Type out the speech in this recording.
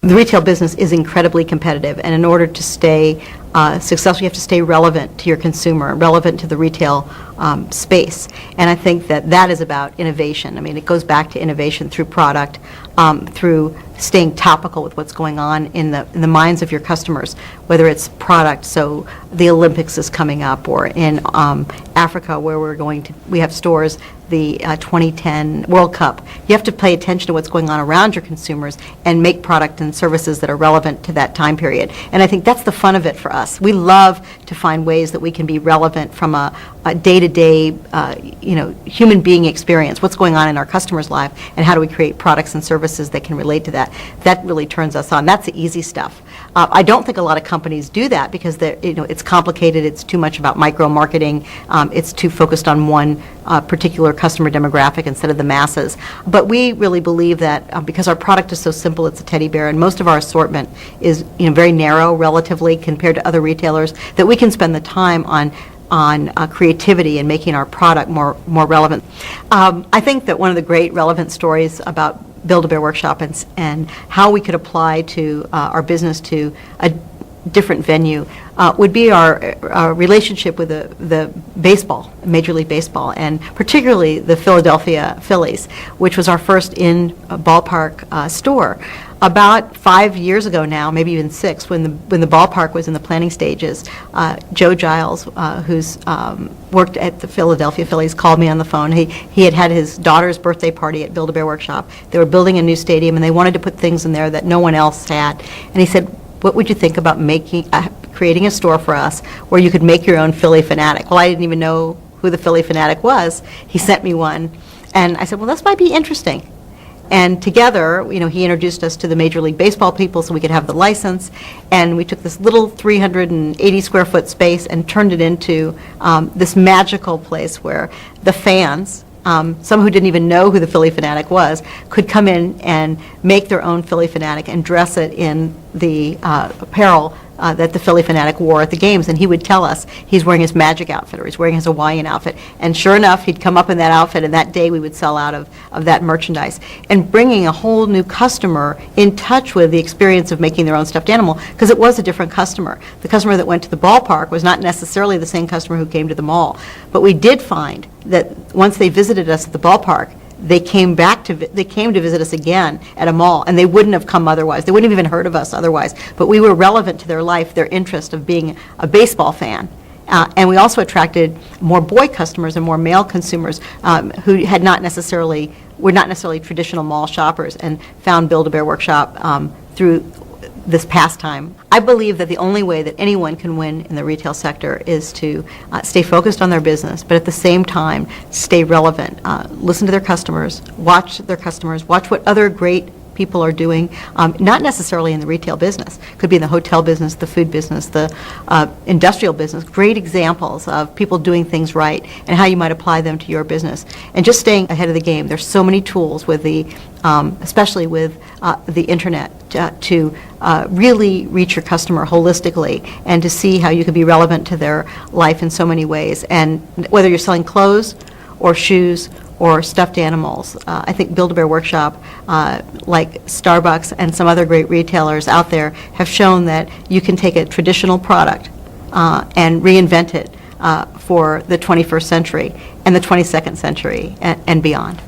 the retail business is incredibly competitive, and in order to stay successful, you have to stay relevant to your consumer, relevant to the retail space. And I think that that is about innovation. I mean, it goes back to innovation through product, through staying topical with what's going on in the minds of your customers, whether it's product. So the Olympics is coming up, or in Africa, where we have stores, the 2010 World Cup. You have to pay attention to what's going on around your consumers and make product and services that are relevant to that time period. And I think that's the fun of it for us. We love to find ways that we can be relevant from a day-to-day, human being experience. What's going on in our customer's life, and how do we create products and services that can relate to that? That really turns us on. That's the easy stuff. I don't think a lot of companies do that because it's complicated. It's too much about micro-marketing. It's too focused on one particular customer demographic instead of the masses. But we really believe that because our product is so simple, it's a teddy bear, and most of our assortment is very narrow relatively compared to other retailers, that we can spend the time on creativity and making our product more relevant. I think that one of the great relevant stories about Build-A-Bear Workshop and how we could apply to our business to a different venue would be our relationship with the baseball, Major League Baseball, and particularly the Philadelphia Phillies, which was our first in-ballpark store. About 5 years ago now, maybe even 6, when the ballpark was in the planning stages, Joe Giles, who's worked at the Philadelphia Phillies, called me on the phone. He had his daughter's birthday party at Build-A-Bear Workshop. They were building a new stadium, and they wanted to put things in there that no one else had. And he said, "What would you think about creating a store for us where you could make your own Philly Fanatic?" Well, I didn't even know who the Philly Fanatic was. He sent me one, and I said, "Well, this might be interesting." And together, he introduced us to the Major League Baseball people so we could have the license, and we took this little 380 square foot space and turned it into this magical place where the fans, some who didn't even know who the Philly Fanatic was, could come in and make their own Philly Fanatic and dress it in the apparel that the Philly Fanatic wore at the games. And he would tell us he's wearing his Magic outfit or he's wearing his Hawaiian outfit. And sure enough, he'd come up in that outfit, and that day we would sell out of that merchandise. And bringing a whole new customer in touch with the experience of making their own stuffed animal, because it was a different customer. The customer that went to the ballpark was not necessarily the same customer who came to the mall. But we did find that once they visited us at the ballpark, they came to visit us again at a mall, and they wouldn't have come otherwise. They wouldn't have even heard of us otherwise. But we were relevant to their life, their interest of being a baseball fan. And we also attracted more boy customers and more male consumers who were not necessarily traditional mall shoppers, and found Build-A-Bear Workshop through this pastime. I believe that the only way that anyone can win in the retail sector is to stay focused on their business, but at the same time stay relevant. Listen to their customers, watch what other great people are doing, not necessarily in the retail business. Could be in the hotel business, the food business, the industrial business. Great examples of people doing things right and how you might apply them to your business. And just staying ahead of the game. There's so many tools with especially with the internet, to really reach your customer holistically and to see how you can be relevant to their life in so many ways. And whether you're selling clothes or shoes or stuffed animals, I think Build-A-Bear Workshop, like Starbucks and some other great retailers out there, have shown that you can take a traditional product and reinvent it for the 21st century and the 22nd century and beyond.